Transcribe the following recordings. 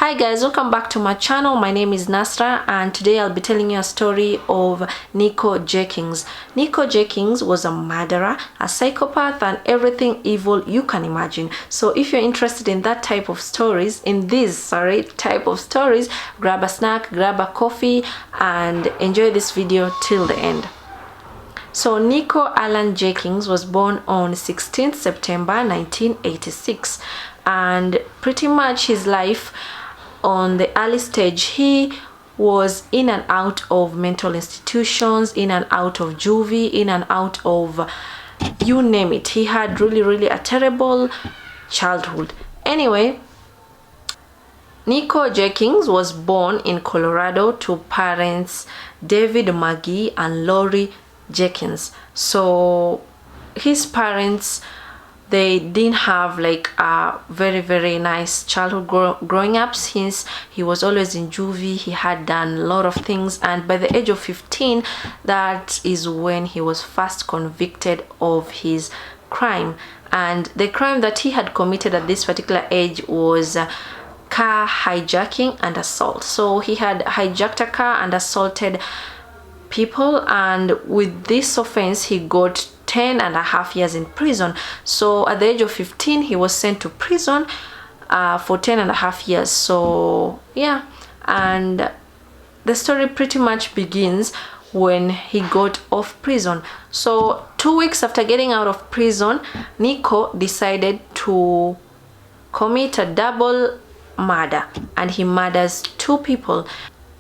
Hi guys, welcome back to my channel. My name is Nasra and today I'll be telling you a story of Nikko Jerkins. Nikko Jerkins was a murderer, a psychopath, and everything evil you can imagine. So if you're interested in that type of stories, grab a snack, grab a coffee and enjoy this video till the end. So Nikko Alan Jerkins was born on 16th September 1986, and pretty much his life on the early stage, he was in and out of mental institutions, in and out of juvie, in and out of you name it. He had really a terrible childhood. Anyway, Nikko Jerkins was born in Colorado to parents David McGee and Lori Jerkins. So his parents, they didn't have like a very nice childhood growing up, since he was always in juvie. He had done a lot of things, and by the age of 15, that is when he was first convicted of his crime. And the crime that he had committed at this particular age was car hijacking and assault. So he had hijacked a car and assaulted people, and with this offense he got 10.5 years in prison. So at the age of 15 he was sent to prison for 10.5 years. So yeah, and the story pretty much begins when he got off prison. So 2 weeks after getting out of prison, Nikko decided to commit a double murder, and he murders 2 people.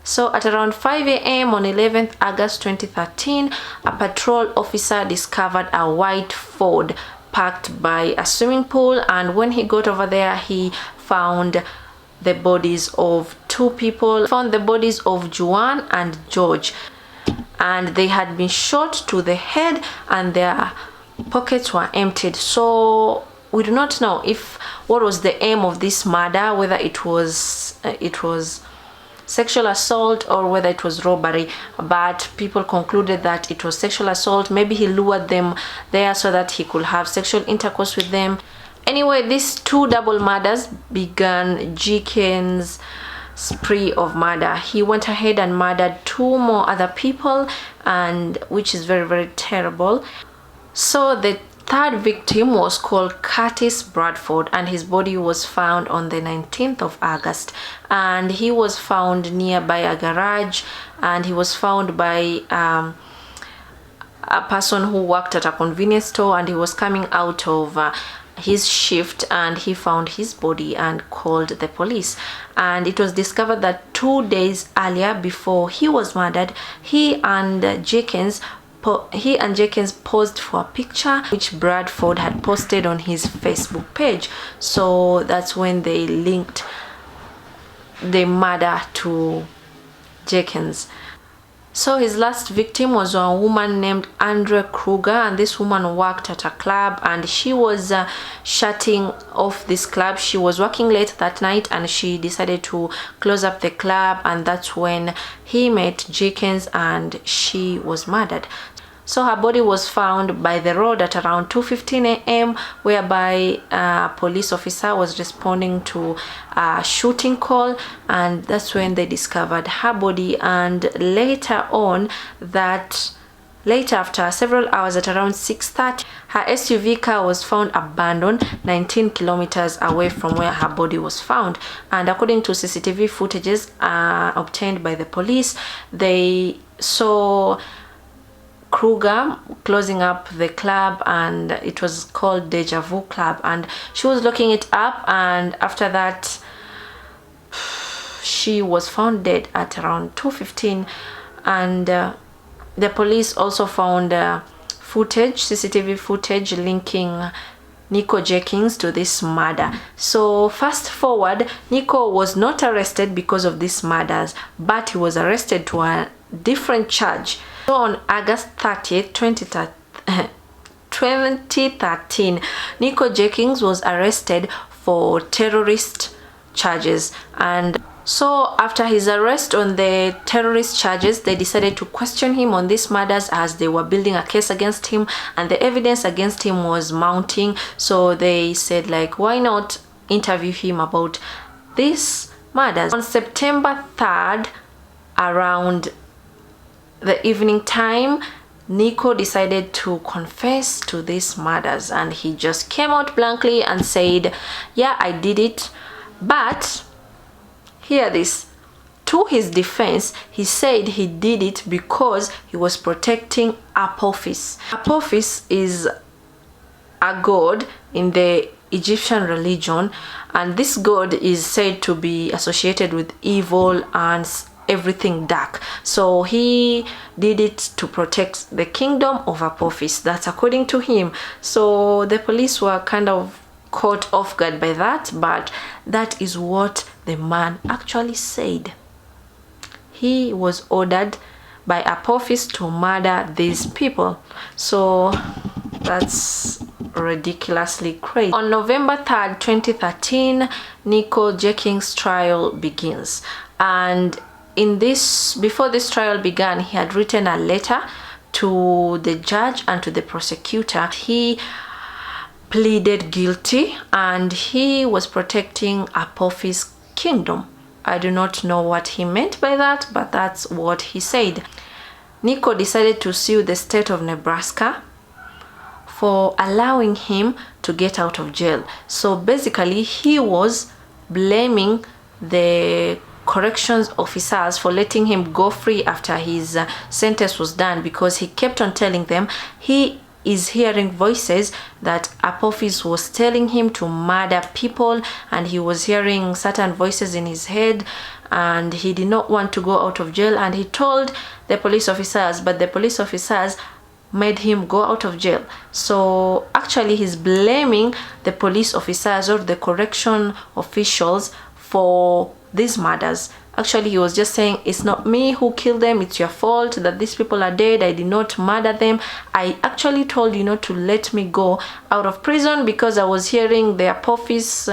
So at around 5 a.m. on 11th August 2013, a patrol officer discovered a white Ford parked by a swimming pool, and when he got over there, he found the bodies of 2 people. He found the bodies of Joanne and George, and they had been shot to the head and their pockets were emptied. So we do not know what was the aim of this murder, whether it was sexual assault or whether it was robbery, but people concluded that it was sexual assault. Maybe he lured them there so that he could have sexual intercourse with them. Anyway, these 2 double murders began Jerkins' spree of murder. He went ahead and murdered 2 more other people, and which is very terrible. So the 3rd victim was called Curtis Bradford, and his body was found on the 19th of August, and he was found nearby a garage, and he was found by a person who worked at a convenience store, and he was coming out of his shift, and he found his body and called the police. And it was discovered that 2 days earlier, before he was murdered, he and Jerkins posed for a picture which Bradford had posted on his Facebook page. So that's when they linked the murder to Jerkins. So his last victim was a woman named Andrea Kruger, and this woman worked at a club, and she was shutting off this club. She was working late that night and she decided to close up the club, and that's when he met Jerkins and she was murdered. So her body was found by the road at around 2:15 a.m. whereby a police officer was responding to a shooting call, and that's when they discovered her body. And later after several hours, at around 6:30, her SUV car was found abandoned 19 kilometers away from where her body was found. And according to CCTV footages obtained by the police, they saw Kruger closing up the club, and it was called Deja Vu Club, and she was locking it up, and after that she was found dead at around 2:15. And the police also found CCTV footage linking Nikko Jerkins to this murder. So fast forward, Nikko was not arrested because of these murders, but he was arrested to a different charge. So on August 30th, 2013, Nikko Jerkins was arrested for terrorist charges. And so after his arrest on the terrorist charges, they decided to question him on these murders, as they were building a case against him and the evidence against him was mounting. So they said, like, why not interview him about this murders. On September 3rd, around the evening time, Nikko decided to confess to these murders, and he just came out blankly and said, yeah, I did it. But hear this, to his defense, he said he did it because he was protecting Apophis. Apophis is a god in the Egyptian religion, and this god is said to be associated with evil and everything dark. So he did it to protect the kingdom of Apophis. That's according to him. So the police were kind of caught off guard by that, but that is what the man actually said. He was ordered by Apophis to murder these people. So that's ridiculously crazy. On November 3rd, 2013, Nikko Jerkins' trial begins, and before this trial began, he had written a letter to the judge and to the prosecutor. He pleaded guilty and he was protecting Apophis' kingdom. I do not know what he meant by that, but that's what he said. Nikko decided to sue the state of Nebraska for allowing him to get out of jail. So basically, he was blaming the corrections officers for letting him go free after his sentence was done, because he kept on telling them he is hearing voices that Apophis was telling him to murder people, and he was hearing certain voices in his head, and he did not want to go out of jail, and he told the police officers, but the police officers made him go out of jail. So actually he's blaming the police officers or the correction officials for these murders. Actually, he was just saying, it's not me who killed them, it's your fault that these people are dead, I did not murder them. I actually told you not to let me go out of prison because I was hearing the Apophis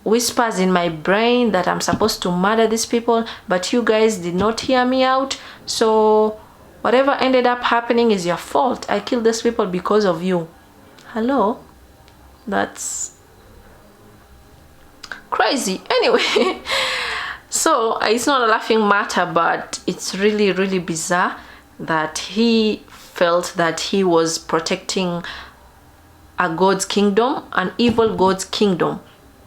whispers in my brain that I'm supposed to murder these people, but you guys did not hear me out. So whatever ended up happening is your fault. I killed these people because of you. Hello? That's crazy. Anyway, so it's not a laughing matter, but it's really, really bizarre that he felt that he was protecting a god's kingdom, an evil god's kingdom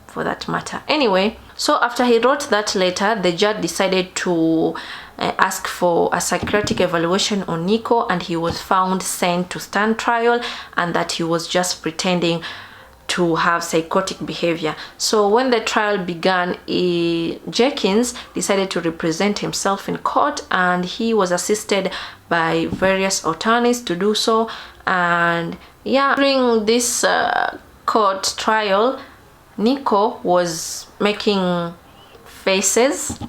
for that matter. Anyway, so after he wrote that letter, the judge decided to ask for a psychiatric evaluation on Nikko, and he was found sane to stand trial, and that he was just pretending to have psychotic behavior. So when the trial began, Jerkins decided to represent himself in court, and he was assisted by various attorneys to do so. And yeah, during this court trial, Nikko was making faces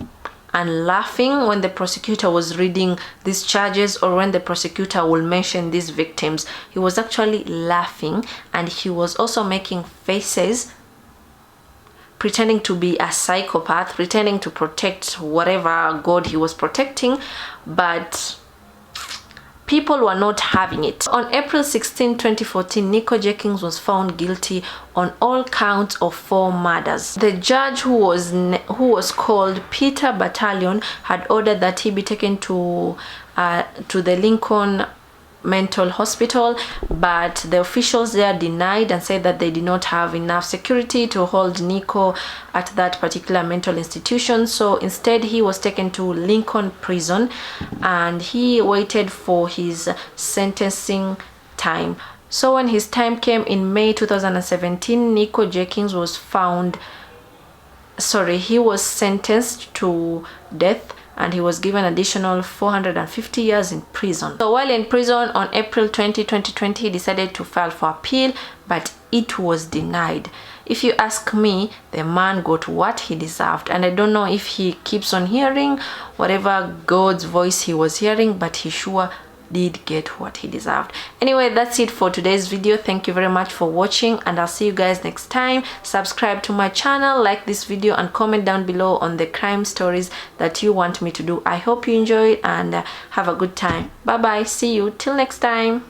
and laughing when the prosecutor was reading these charges, or when the prosecutor will mention these victims. He was actually laughing, and he was also making faces, pretending to be a psychopath, pretending to protect whatever god he was protecting, but people were not having it. On April 16, 2014, Nikko Jerkins was found guilty on all counts of 4 murders. The judge, who was called Peter Battalion, had ordered that he be taken to the Lincoln Mental Hospital, but the officials there denied and said that they did not have enough security to hold Nikko at that particular mental institution. So instead he was taken to Lincoln Prison, and he waited for his sentencing time. So when his time came in May 2017, Nikko Jerkins was he was sentenced to death, and he was given additional 450 years in prison. So while in prison on April 20, 2020, he decided to file for appeal, but it was denied. If you ask me, the man got what he deserved, and I don't know if he keeps on hearing whatever God's voice he was hearing, but he sure did get what he deserved. Anyway, that's it for today's video. Thank you very much for watching, and I'll see you guys next time. Subscribe to my channel, like this video, and comment down below on the crime stories that you want me to do. I hope you enjoy it, and have a good time. Bye bye. See you till next time.